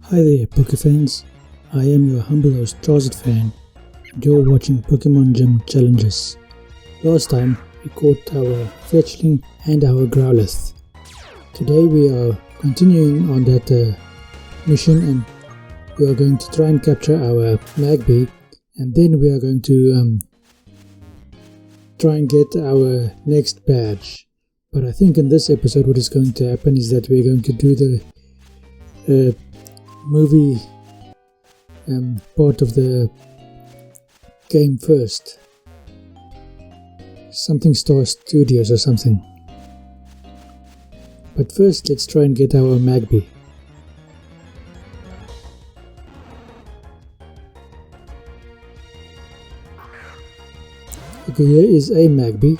Hi there, Pokefans. I am your humble host, Fan, and you're watching Pokemon Gym Challenges. Last time, we caught our Fetchling and our Growlithe. Today we are continuing on that mission, and we are going to try and capture our Magby, and then we are going to try and get our next badge. But I think in this episode what is going to happen is that we're going to do the movie part of the game first. Something Star Studios or something. But first let's try and get our Magby. Okay, here is a Magby,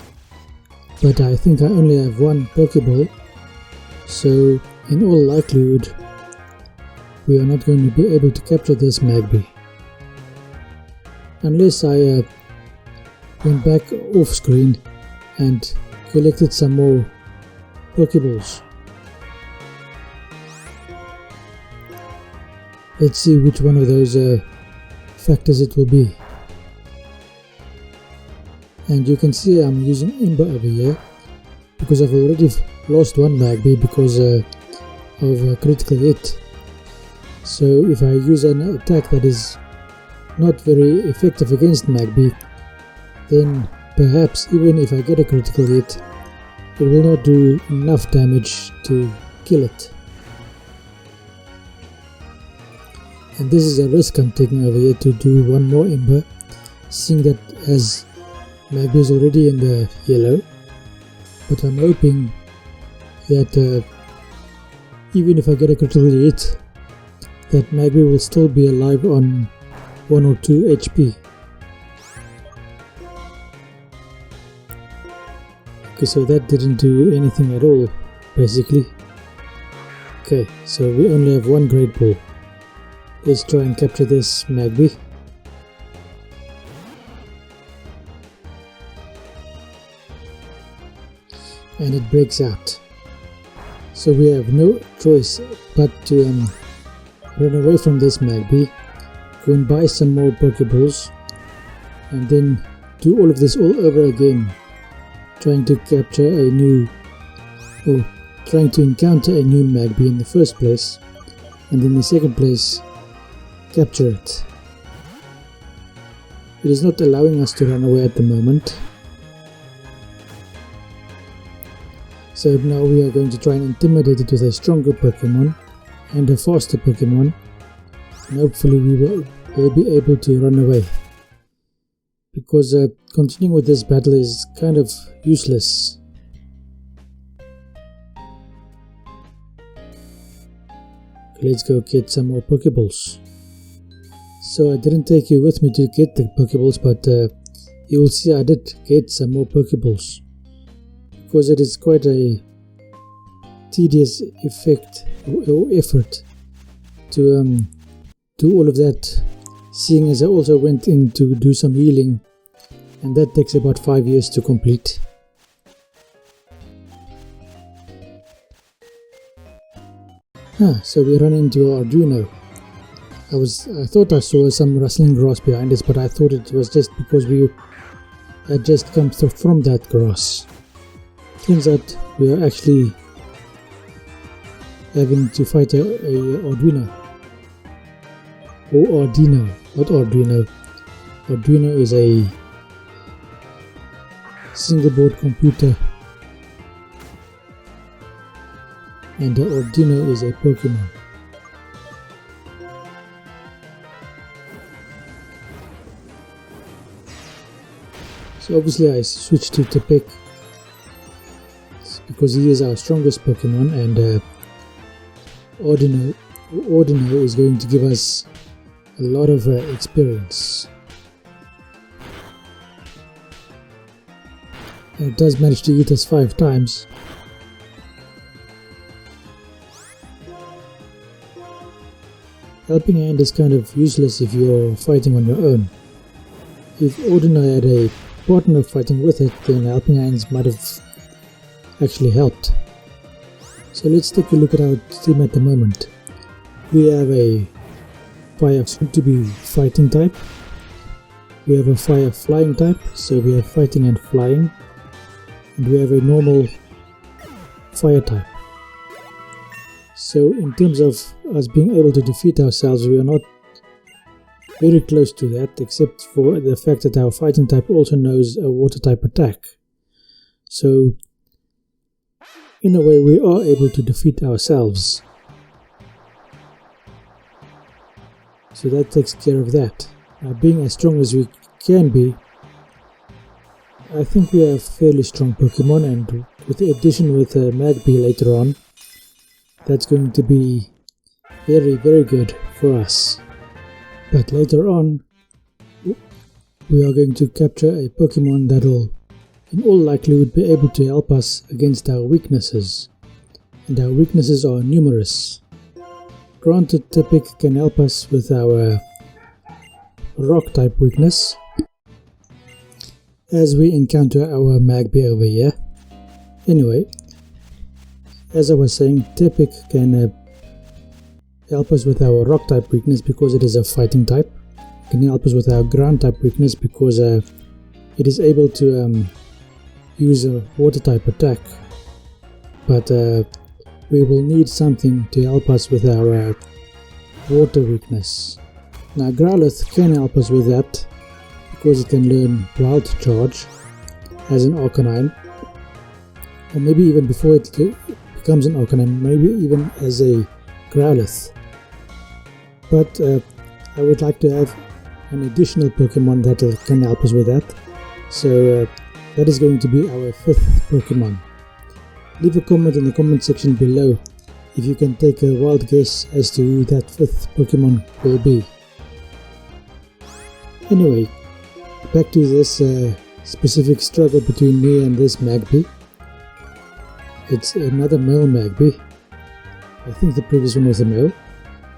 but I think I only have one Pokeball, so in all likelihood we are not going to be able to capture this Magby. Unless I went back off screen and collected some more Pokeballs. Let's see which one of those factors it will be. And you can see I'm using Ember over here because I've already lost one Magby because of a critical hit. So if I use an attack that is not very effective against Magby, then perhaps even if I get a critical hit, it will not do enough damage to kill it. And this is a risk I'm taking over here to do one more Ember, seeing that as Magby is already in the yellow, but I'm hoping that even if I get a critical hit, that Magby will still be alive on 1 or 2 HP. Okay, so that didn't do anything at all, basically. Okay, so we only have one Great Ball. Let's try and capture this Magby. And it breaks out. So we have no choice but to run away from this Magby, go and buy some more Pokeballs, and then do all of this all over again, trying to capture a new, or trying to encounter a new Magby in the first place, and in the second place, capture it. It is not allowing us to run away at the moment. So now we are going to try and intimidate it with a stronger Pokemon and a faster Pokemon, and hopefully we will be able to run away, because continuing with this battle is kind of useless. Let's go get some more Pokeballs. So I didn't take you with me to get the Pokeballs, but you will see I did get some more Pokeballs, because it is quite a tedious effect or effort to do all of that, seeing as I also went in to do some healing, and that takes about 5 years to complete. So we run into Arduino. I thought I saw some rustling grass behind us, but I thought it was just because we had just come from that grass. Turns out we are actually having to fight a Arduino. Or Arduino, not Arduino. Arduino is a single board computer, and the Arduino is a Pokemon. So obviously I switched to Tepek because he is our strongest Pokemon, and Arduino is going to give us a lot of experience. And it does manage to eat us 5 times. Helping Hand is kind of useless if you're fighting on your own. If Arduino had a partner fighting with it, then Helping Hands might have actually helped. So let's take a look at our team at the moment. We have a fire soon to be fighting type. We have a fire flying type, so we have fighting and flying. And we have a normal fire type. So in terms of us being able to defeat ourselves, we are not very close to that, except for the fact that our fighting type also knows a water type attack. So in a way we are able to defeat ourselves. So that takes care of that. Now, being as strong as we can be, I think we have fairly strong Pokemon, and with the addition with Magby later on, that's going to be very, very good for us. But later on, we are going to capture a Pokemon that will, in all likelihood, be able to help us against our weaknesses. And our weaknesses are numerous. Granted, Typic can help us with our rock type weakness, as we encounter our Magby over here. Anyway, as I was saying, Typic can help us with our rock type weakness because it is a fighting type. It can help us with our ground type weakness because it is able to use a water type attack. But we will need something to help us with our water weakness. Now Growlithe can help us with that because it can learn Wild Charge as an Arcanine, or maybe even before it becomes an Arcanine, maybe even as a Growlithe. But I would like to have an additional Pokemon that can help us with that, so that is going to be our 5th Pokemon. Leave a comment in the comment section below if you can take a wild guess as to who that 5th Pokemon will be. Anyway, back to this specific struggle between me and this Magby. It's another male Magby. I think the previous one was a male.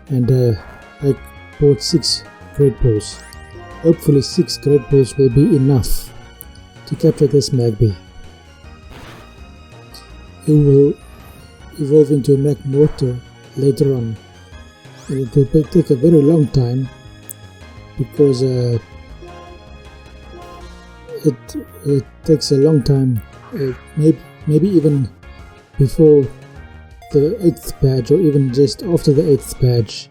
And I bought 6 Great Balls. Hopefully 6 Great Balls will be enough to capture this Magby, who will evolve into a Magmortar later on. And it will take a very long time because it takes a long time, maybe even before the 8th badge, or even just after the 8th badge,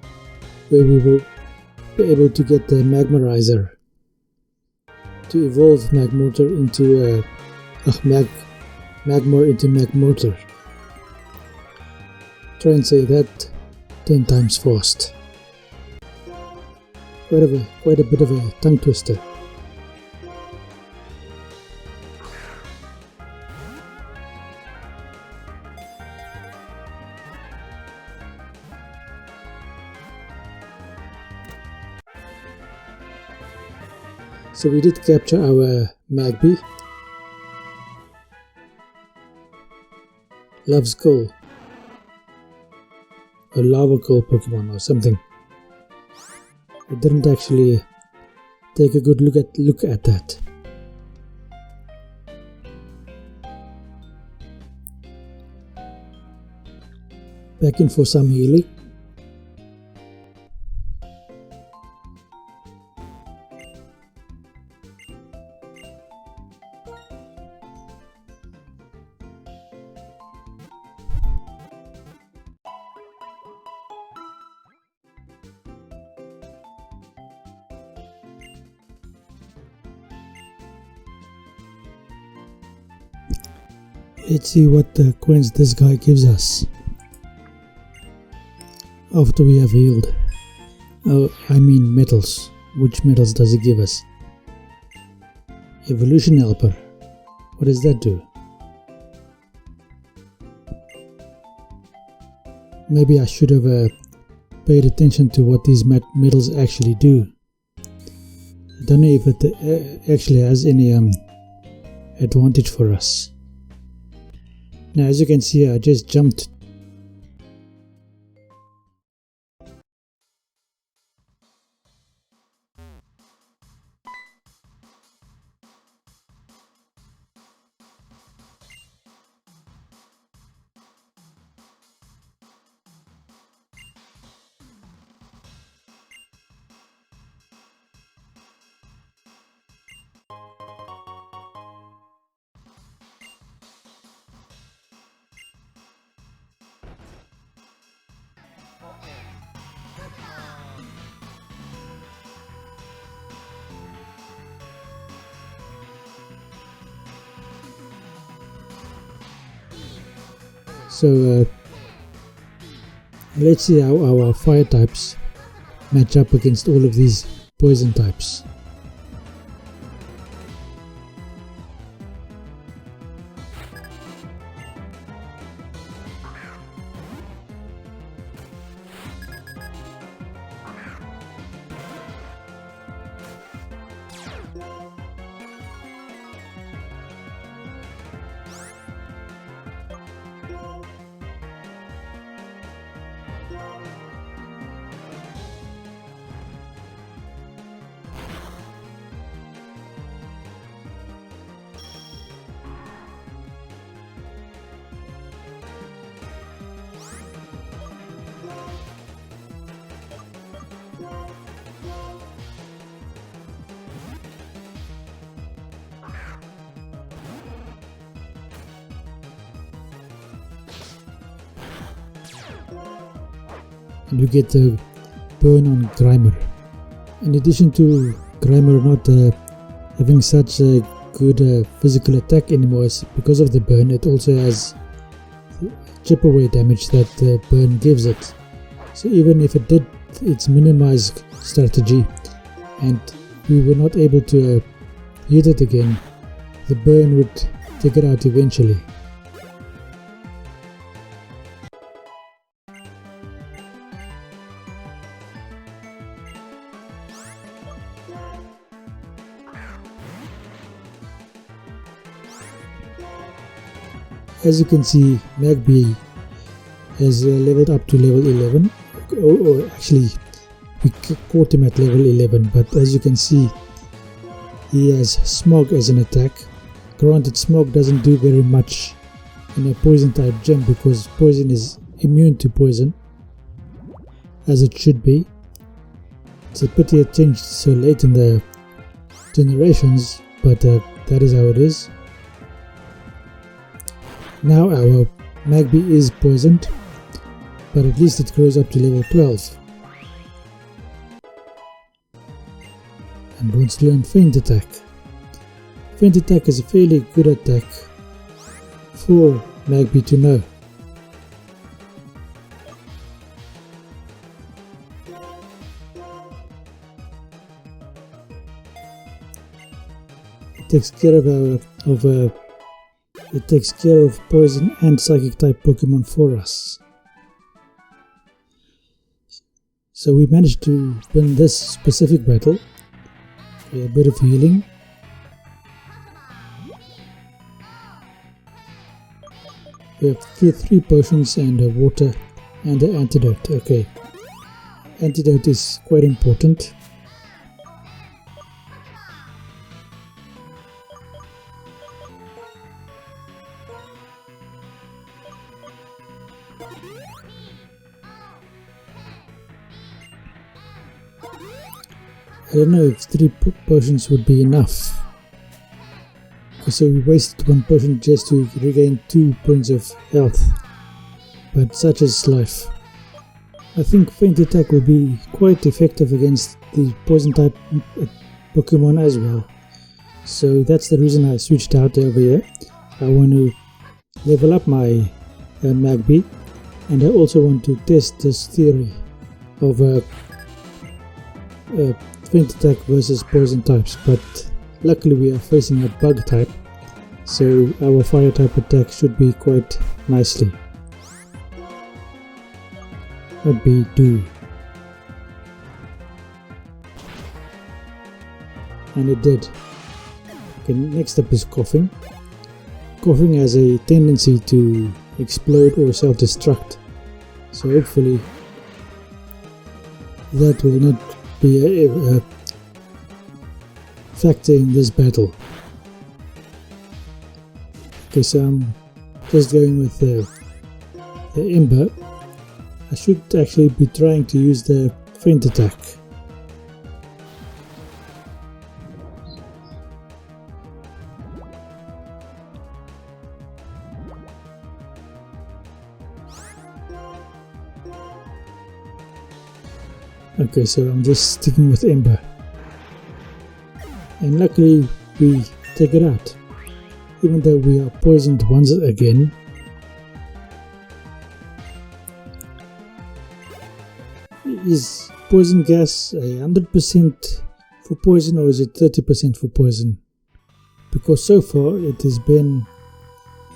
where we will be able to get the Magmarizer to evolve Magmortar into Magmar into Magmortar. Try and say that 10 times fast. Quite a bit of a tongue twister. So we did capture our Magby. Loves Coal. A Lava Coal Pokemon or something. I didn't actually take a good look at that. Back in for some healing. Let's see what coins this guy gives us after we have healed. Oh, I mean metals. Which metals does he give us? Evolution Helper. What does that do? Maybe I should have paid attention to what these metals actually do. I don't know if it actually has any advantage for us. Now, as you can see, I just jumped. So let's see how our fire types match up against all of these poison types. And you get the burn on Grimer. In addition to Grimer not having such a good physical attack anymore, because of the burn, it also has chip away damage that the burn gives it. So even if it did its minimized strategy and we were not able to hit it again, the burn would take it out eventually. As you can see, Magby has leveled up to level 11, or actually we caught him at level 11, but as you can see he has Smog as an attack. Granted, Smog doesn't do very much in a poison type gym because poison is immune to poison, as it should be. It's a pity it changed so late in the generations, but that is how it is. Now our Magby is poisoned, but at least it grows up to level 12 and wants to learn Feint Attack. Feint Attack is a fairly good attack for Magby to know. It takes care it takes care of poison and psychic type Pokemon for us. So we managed to win this specific battle. A bit of healing. We have 3 potions and water and the antidote. Okay, antidote is quite important. I don't know if 3 potions would be enough, so we wasted 1 potion just to regain 2 points of health, but such is life. I think Feint Attack will be quite effective against the poison type Pokemon as well, so that's the reason I switched out over here. I want to level up my Magby, and I also want to test this theory of Feint Attack versus poison types, but luckily we are facing a bug type, so our fire type attack should be quite nicely. What we do. And it did. Okay, next up is Coughing. Coughing has a tendency to explode or self-destruct, so hopefully that will not be a factor in this battle. Okay, so I'm just going with the Ember. I should actually be trying to use the Feint Attack. Okay, so I'm just sticking with Ember, and luckily we take it out, even though we are poisoned once again. Is poison gas 100% for poison, or is it 30% for poison? Because so far it has been,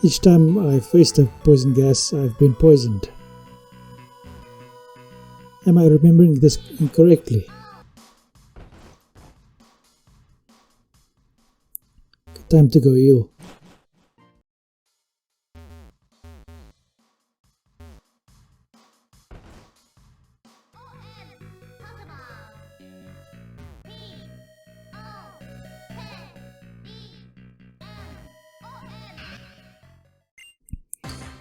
each time I've faced a poison gas, I've been poisoned. Am I remembering this incorrectly? Time to go heal.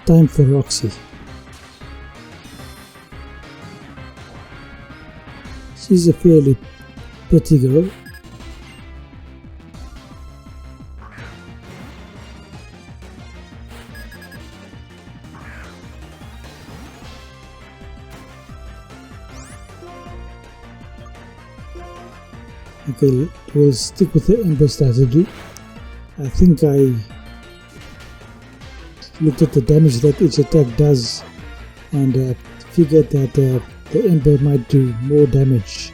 Time for Roxy. She's a fairly pretty girl. Okay, we'll stick with the Ember strategy. I think I looked at the damage that each attack does and figured that the Ember might do more damage.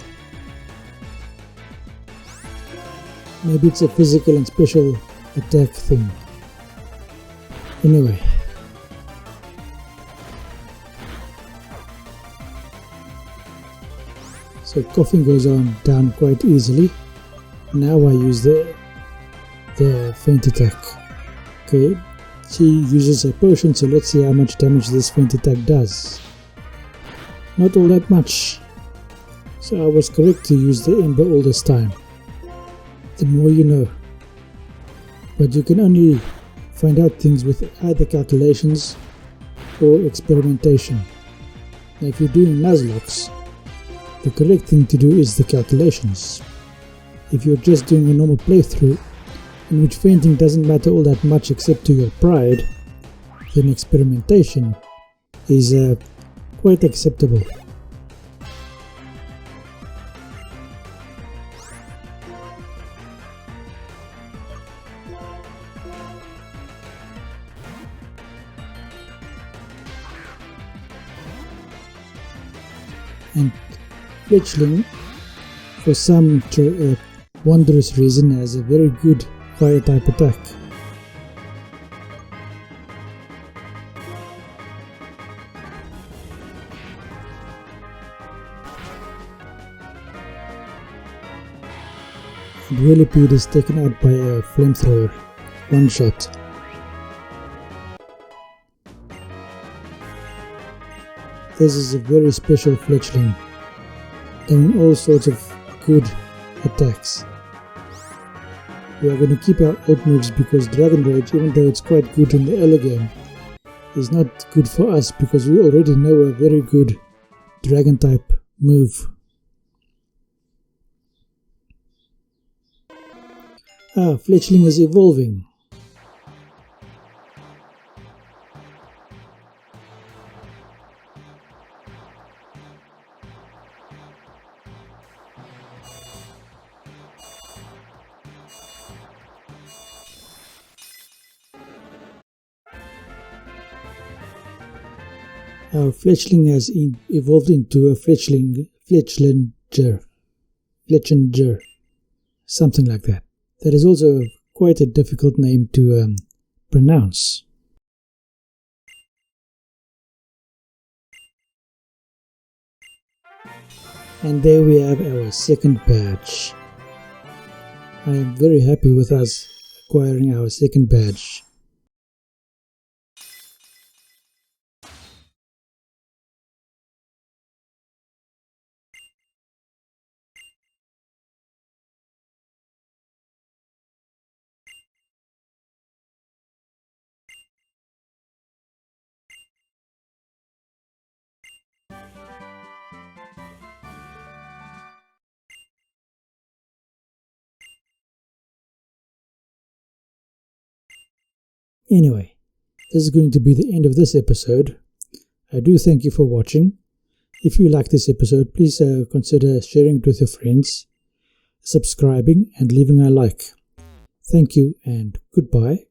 Maybe it's a physical and special attack thing. Anyway. So coughing goes on down quite easily. Now I use the feint attack. Okay, she uses a potion, so let's see how much damage this feint attack does. Not all that much. So I was correct to use the Ember all this time. The more you know. But you can only find out things with either calculations or experimentation. Now if you're doing Nuzlocke, the correct thing to do is the calculations. If you're just doing a normal playthrough, in which feinting doesn't matter all that much except to your pride, then experimentation is quite acceptable. And Fletchling, for some wondrous reason, has a very good fire type attack. And Whirlipede is taken out by a flamethrower, one shot. This is a very special Fletchling, doing all sorts of good attacks. We are going to keep our old moves because Dragon Rage, even though it's quite good in the early game, is not good for us because we already know a very good Dragon type move. Fletchling is evolving. Our Fletchling has evolved into a Fletchinger, something like that. That is also quite a difficult name to pronounce. And there we have our second badge. I am very happy with us acquiring our second badge. Anyway, this is going to be the end of this episode. I do thank you for watching. If you like this episode, please consider sharing it with your friends, subscribing and leaving a like. Thank you and goodbye.